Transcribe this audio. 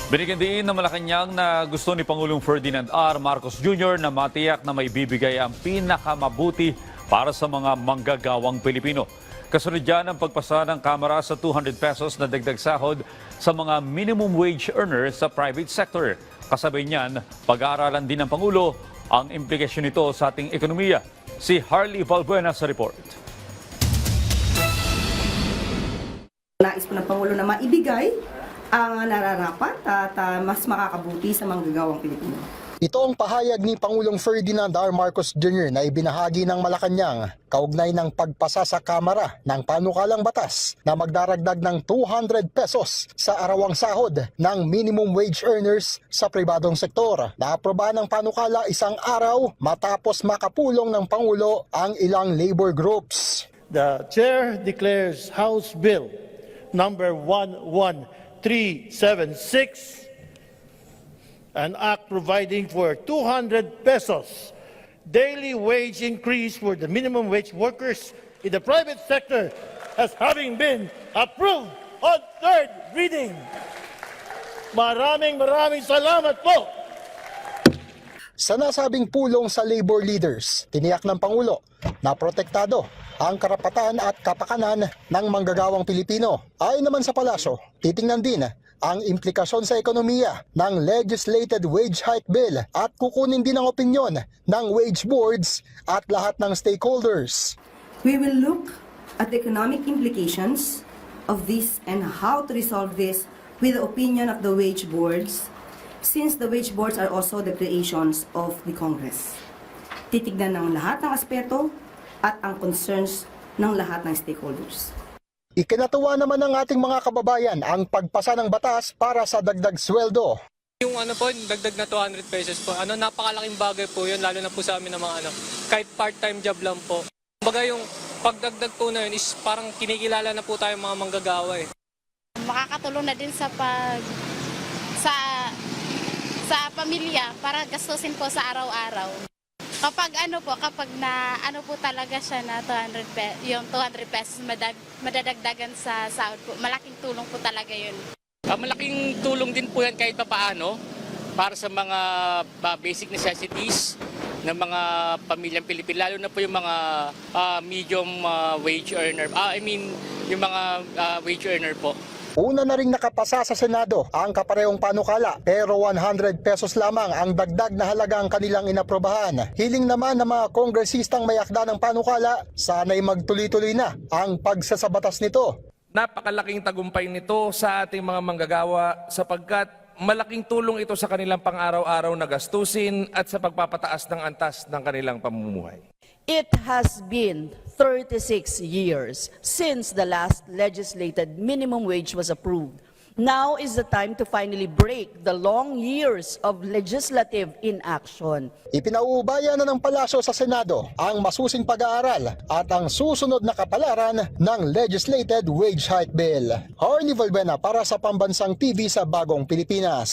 Binigyan din ng Malacanang na gusto ni Pangulong Ferdinand R. Marcos Jr. na matiyak na may bibigay ang pinakamabuti para sa mga manggagawang Pilipino. Kasunod dyan ang pagpasa ng Kamara sa 200 pesos na dagdag sahod sa mga minimum wage earners sa private sector. Kasabay niyan, pag-aaralan din ng Pangulo ang implikasyon nito sa ating ekonomiya. Si Harley Valbuena sa report. Nais po ng Pangulo na maibigay ang nararapat at mas makakabuti sa manggagawang Pilipino. Ito ang pahayag ni Pangulong Ferdinand R. Marcos Jr. na ibinahagi ng Malacanang kaugnay ng pagpasa sa Kamara ng panukalang batas na magdaragdag ng 200 pesos sa arawang sahod ng minimum wage earners sa pribadong sektor. Naaprobahan ng panukala isang araw matapos makapulong ng Pangulo ang ilang labor groups. The Chair declares House Bill number 11376, an act providing for 200 pesos daily wage increase for the minimum wage workers in the private sector as having been approved on third reading. Maraming salamat po. Sa nasabing pulong sa labor leaders, tiniyak ng Pangulo na protektado ang karapatan at kapakanan ng manggagawang Pilipino. Ayon naman sa palasyo, titingnan din ang implikasyon sa ekonomiya ng legislated wage hike bill at kukunin din ang opinyon ng wage boards at lahat ng stakeholders. We will look at the economic implications of this and how to resolve this with the opinion of the wage boards, since the wage boards are also the creations of the Congress. Titignan ng lahat ng aspeto at ang concerns ng lahat ng stakeholders. Ikinatuwa naman ng ating mga kababayan ang pagpasa ng batas para sa dagdag sweldo. Yung dagdag na 200 pesos po, napakalaking bagay po yun, lalo na po sa amin ng mga kahit part-time job lang po. Kumbaga yung pagdagdag po na yun is parang kinikilala na po tayo mga manggagawa eh. Makakatulong na din sa pamilya para gastusin po sa araw-araw. Kapag po talaga siya na 200 pesos madadagdagan sa sahod po, malaking tulong po talaga yun. Malaking tulong din po yan kahit papaano para sa mga basic necessities ng mga pamilyang Pilipino, lalo na po yung mga medium wage earner, yung mga wage earner po. Una na ring nakapasa sa Senado ang kaparehong panukala pero 100 pesos lamang ang dagdag na halagang kanilang inaprobahan. Hiling naman ng mga kongresistang may akda ng panukala, sana'y magtuloy-tuloy na ang pagsasabatas nito. Napakalaking tagumpay nito sa ating mga manggagawa sapagkat malaking tulong ito sa kanilang pang-araw-araw na gastusin at sa pagpapataas ng antas ng kanilang pamumuhay. It has been 36 years since the last legislated minimum wage was approved. Now is the time to finally break the long years of legislative inaction. Ipinauubaya na ng palasyo sa Senado ang masusing pag-aaral at ang susunod na kapalaran ng legislated wage hike bill. Harley Valbuena para sa Pambansang TV sa Bagong Pilipinas.